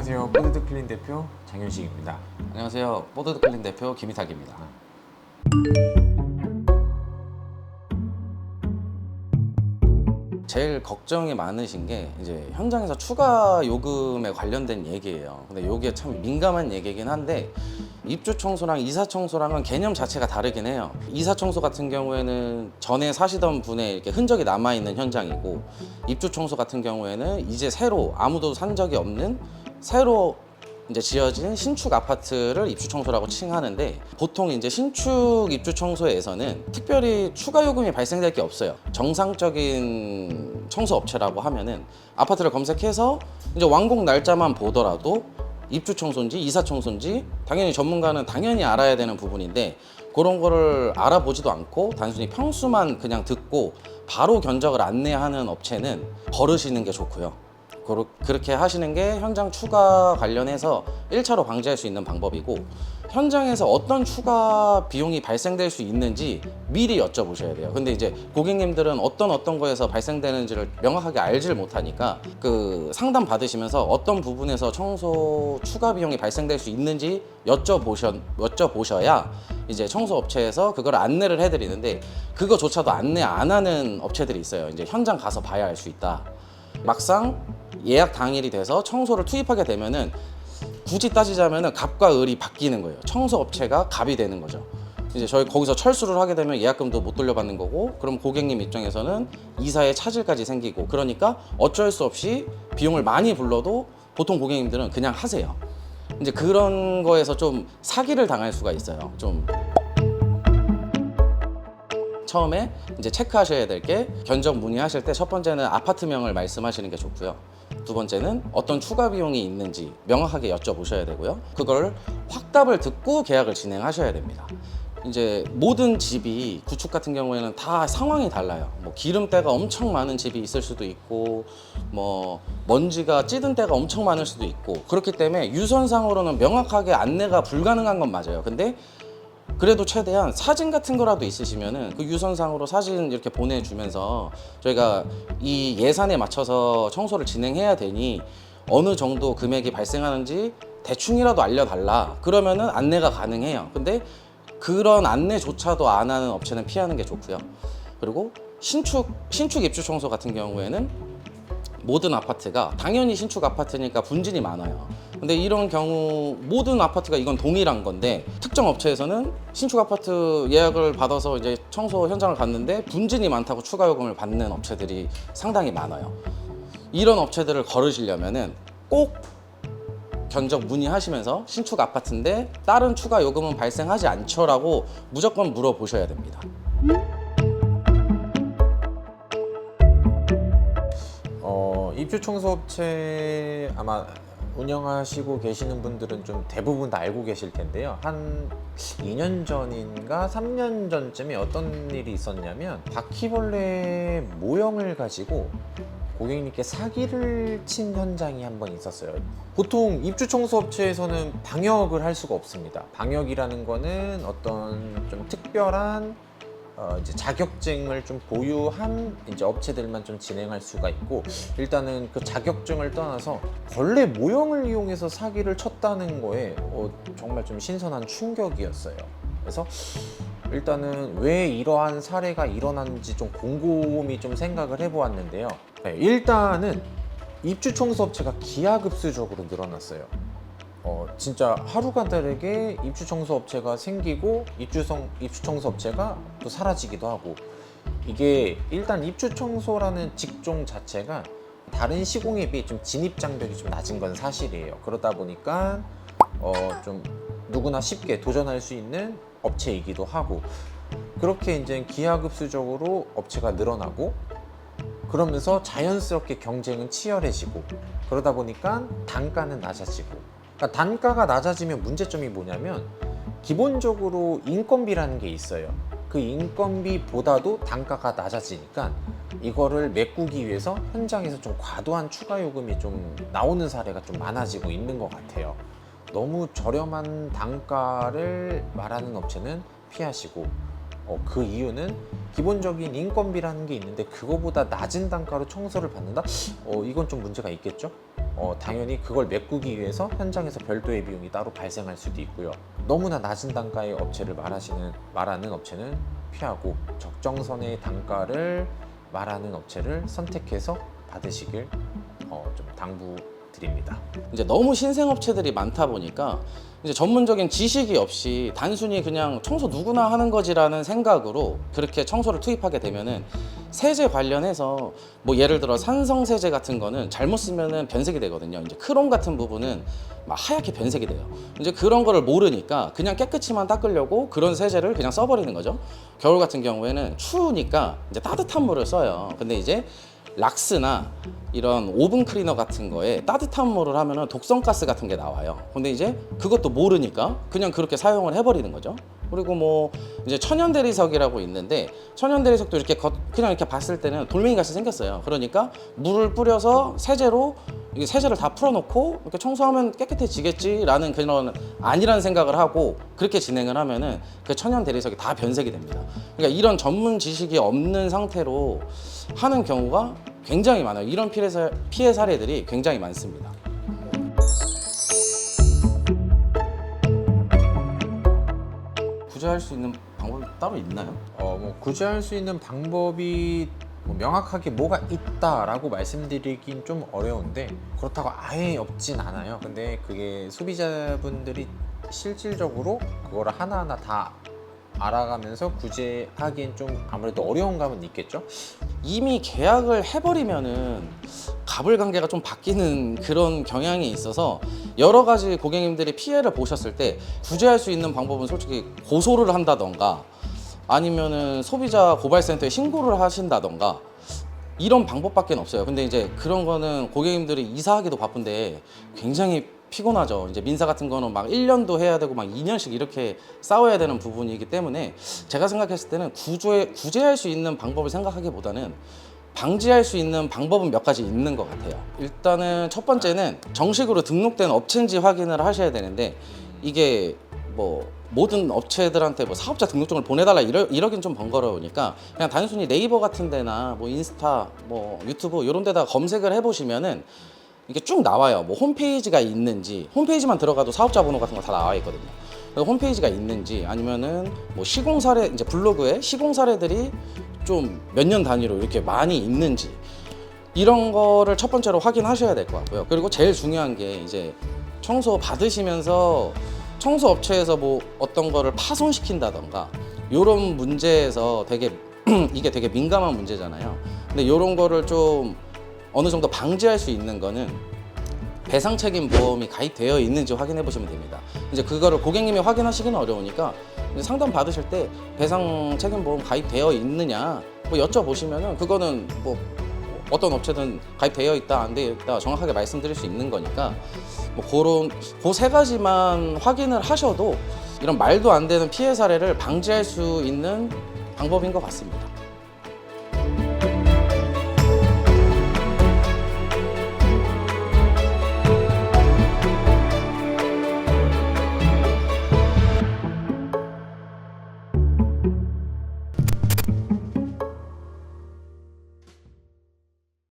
안녕하세요. 뽀드드 클린 대표 장현식입니다. 안녕하세요. 뽀드드 클린 대표 김희탁입니다. 제일 걱정이 많으신 게 이제 현장에서 추가 요금에 관련된 얘기예요. 근데 이게 참 민감한 얘기긴 한데 입주 청소랑 이사 청소랑은 개념 자체가 다르긴 해요. 이사 청소 같은 경우에는 전에 사시던 분의 이렇게 흔적이 남아 있는 현장이고, 입주 청소 같은 경우에는 이제 새로 아무도 산 적이 없는 새로 이제 지어진 신축 아파트를 입주 청소라고 칭하는데, 보통 이제 신축 입주 청소에서는 특별히 추가 요금이 발생될 게 없어요. 정상적인 청소 업체라고 하면은 아파트를 검색해서 이제 완공 날짜만 보더라도 입주 청소인지 이사 청소인지 당연히 전문가는 당연히 알아야 되는 부분인데, 그런 거를 알아보지도 않고 단순히 평수만 그냥 듣고 바로 견적을 안내하는 업체는 거르시는 게 좋고요. 그렇게 하시는 게 현장 추가 관련해서 1차로 방지할 수 있는 방법이고, 현장에서 어떤 추가 비용이 발생될 수 있는지 미리 여쭤보셔야 돼요. 근데 이제 고객님들은 어떤 거에서 발생되는지를 명확하게 알지를 못하니까 그 상담 받으시면서 어떤 부분에서 청소 추가 비용이 발생될 수 있는지 여쭤보셔야 이제 청소 업체에서 그걸 안내를 해드리는데, 그거조차도 안내 안 하는 업체들이 있어요. 이제 현장 가서 봐야 알 수 있다. 막상 예약 당일이 돼서 청소를 투입하게 되면은 굳이 따지자면은 갑과 을이 바뀌는 거예요. 청소 업체가 갑이 되는 거죠. 이제 저희 거기서 철수를 하게 되면 예약금도 못 돌려받는 거고, 그럼 고객님 입장에서는 이사에 차질까지 생기고, 그러니까 어쩔 수 없이 비용을 많이 불러도 보통 고객님들은 그냥 하세요. 이제 그런 거에서 좀 사기를 당할 수가 있어요. 좀 처음에 이제 체크하셔야 될 게, 견적 문의하실 때 첫 번째는 아파트명을 말씀하시는 게 좋고요. 두 번째는 어떤 추가 비용이 있는지 명확하게 여쭤보셔야 되고요. 그걸 확답을 듣고 계약을 진행하셔야 됩니다. 이제 모든 집이 구축 같은 경우에는 다 상황이 달라요. 뭐 기름때가 엄청 많은 집이 있을 수도 있고, 뭐 먼지가 찌든 때가 엄청 많을 수도 있고, 그렇기 때문에 유선상으로는 명확하게 안내가 불가능한 건 맞아요. 근데 그래도 최대한 사진 같은 거라도 있으시면은 그 유선상으로 사진 이렇게 보내주면서 저희가 이 예산에 맞춰서 청소를 진행해야 되니 어느 정도 금액이 발생하는지 대충이라도 알려달라, 그러면은 안내가 가능해요. 근데 그런 안내조차도 안 하는 업체는 피하는 게 좋고요. 그리고 신축 입주 청소 같은 경우에는 모든 아파트가, 당연히 신축 아파트니까 분진이 많아요. 근데 이런 경우 모든 아파트가 이건 동일한 건데, 특정 업체에서는 신축 아파트 예약을 받아서 이제 청소 현장을 갔는데 분진이 많다고 추가 요금을 받는 업체들이 상당히 많아요. 이런 업체들을 거르시려면은 꼭 견적 문의하시면서 신축 아파트인데 다른 추가 요금은 발생하지 않죠라고 무조건 물어보셔야 됩니다. 입주 청소업체 아마 운영하시고 계시는 분들은 좀 대부분 다 알고 계실 텐데요. 한 2년 전인가 3년 전쯤에 어떤 일이 있었냐면, 바퀴벌레 모형을 가지고 고객님께 사기를 친 현장이 한 번 있었어요. 보통 입주 청소 업체에서는 방역을 할 수가 없습니다. 방역이라는 거는 어떤 좀 특별한 이제 자격증을 좀 보유한 이제 업체들만 좀 진행할 수가 있고, 일단은 그 자격증을 떠나서 벌레 모형을 이용해서 사기를 쳤다는 거에 정말 좀 신선한 충격이었어요. 그래서 일단은 왜 이러한 사례가 일어났는지 좀 곰곰이 좀 생각을 해보았는데요. 네, 일단은 입주 청소 업체가 기하급수적으로 늘어났어요. 진짜 하루가 다르게 입주 청소 업체가 생기고 입주 청소 업체가 또 사라지기도 하고, 이게 일단 입주 청소라는 직종 자체가 다른 시공에 비해 좀 진입 장벽이 좀 낮은 건 사실이에요. 그러다 보니까 좀 누구나 쉽게 도전할 수 있는 업체이기도 하고, 그렇게 이제 기하급수적으로 업체가 늘어나고, 그러면서 자연스럽게 경쟁은 치열해지고, 그러다 보니까 단가는 낮아지고. 그러니까 단가가 낮아지면 문제점이 뭐냐면, 기본적으로 인건비라는 게 있어요. 그 인건비보다도 단가가 낮아지니까 이거를 메꾸기 위해서 현장에서 좀 과도한 추가 요금이 좀 나오는 사례가 좀 많아지고 있는 것 같아요. 너무 저렴한 단가를 말하는 업체는 피하시고, 그 이유는 기본적인 인건비라는 게 있는데 그거보다 낮은 단가로 청소를 받는다? 이건 좀 문제가 있겠죠? 당연히 그걸 메꾸기 위해서 현장에서 별도의 비용이 따로 발생할 수도 있고요. 너무나 낮은 단가의 업체를 말하는 업체는 피하고 적정선의 단가를 말하는 업체를 선택해서 받으시길 좀 당부드립니다. 이제 너무 신생업체들이 많다 보니까 이제 전문적인 지식이 없이 단순히 그냥 청소 누구나 하는 거지라는 생각으로 그렇게 청소를 투입하게 되면은 세제 관련해서 뭐 예를 들어 산성 세제 같은 거는 잘못 쓰면은 변색이 되거든요. 이제 크롬 같은 부분은 막 하얗게 변색이 돼요. 이제 그런 거를 모르니까 그냥 깨끗이만 닦으려고 그런 세제를 그냥 써버리는 거죠. 겨울 같은 경우에는 추우니까 이제 따뜻한 물을 써요. 근데 이제 락스나 이런 오븐 클리너 같은 거에 따뜻한 물을 하면은 독성가스 같은 게 나와요. 근데 이제 그것도 모르니까 그냥 그렇게 사용을 해버리는 거죠. 그리고 뭐 이제 천연 대리석이라고 있는데 천연 대리석도 이렇게 그냥 이렇게 봤을 때는 돌멩이 같이 생겼어요. 그러니까 물을 뿌려서 세제로 이게 세제를 다 풀어놓고 이렇게 청소하면 깨끗해지겠지라는 그런 아니라는 생각을 하고 그렇게 진행을 하면은 그 천연 대리석이 다 변색이 됩니다. 그러니까 이런 전문 지식이 없는 상태로 하는 경우가 굉장히 많아요. 이런 피해 사례들이 굉장히 많습니다. 구제할 수 있는 방법이 따로 있나요? 뭐 구제할 수 있는 방법이 뭐 명확하게 뭐가 있다라고 말씀드리긴 좀 어려운데 그렇다고 아예 없진 않아요. 근데 그게 소비자분들이 실질적으로 그거를 하나하나 다 알아가면서 구제하기엔 좀 아무래도 어려운 감은 있겠죠? 이미 계약을 해버리면은 갑을 관계가 좀 바뀌는 그런 경향이 있어서 여러 가지 고객님들이 피해를 보셨을 때 구제할 수 있는 방법은 솔직히 고소를 한다던가 아니면은 소비자 고발센터에 신고를 하신다던가 이런 방법밖에 없어요. 근데 이제 그런 거는 고객님들이 이사하기도 바쁜데 굉장히 피곤하죠. 이제 민사 같은 거는 막 1년도 해야 되고 막 2년씩 이렇게 싸워야 되는 부분이기 때문에 제가 생각했을 때는 구제할 수 있는 방법을 생각하기보다는 방지할 수 있는 방법은 몇 가지 있는 것 같아요. 일단은 첫 번째는 정식으로 등록된 업체인지 확인을 하셔야 되는데 이게 뭐 모든 업체들한테 뭐 사업자 등록증을 보내달라 이러긴 좀 번거로우니까 그냥 단순히 네이버 같은 데나 뭐 인스타 뭐 유튜브 이런 데다가 검색을 해보시면은 이게 쭉 나와요. 뭐 홈페이지가 있는지 홈페이지만 들어가도 사업자 번호 같은 거 다 나와 있거든요. 그래서 홈페이지가 있는지 아니면은 뭐 시공 사례 이제 블로그에 시공 사례들이 좀 몇 년 단위로 이렇게 많이 있는지 이런 거를 첫 번째로 확인하셔야 될 것 같고요. 그리고 제일 중요한 게 이제 청소 받으시면서 청소 업체에서 뭐 어떤 거를 파손시킨다던가 이런 문제에서 되게 이게 되게 민감한 문제잖아요. 근데 이런 거를 좀 어느 정도 방지할 수 있는 거는 배상 책임 보험이 가입되어 있는지 확인해 보시면 됩니다. 이제 그거를 고객님이 확인하시기는 어려우니까 이제 상담 받으실 때 배상 책임 보험 가입되어 있느냐 뭐 여쭤보시면은 그거는 뭐 어떤 업체든 가입되어 있다 안 되어 있다 정확하게 말씀드릴 수 있는 거니까 뭐 그런 그 세 가지만 확인을 하셔도 이런 말도 안 되는 피해 사례를 방지할 수 있는 방법인 것 같습니다.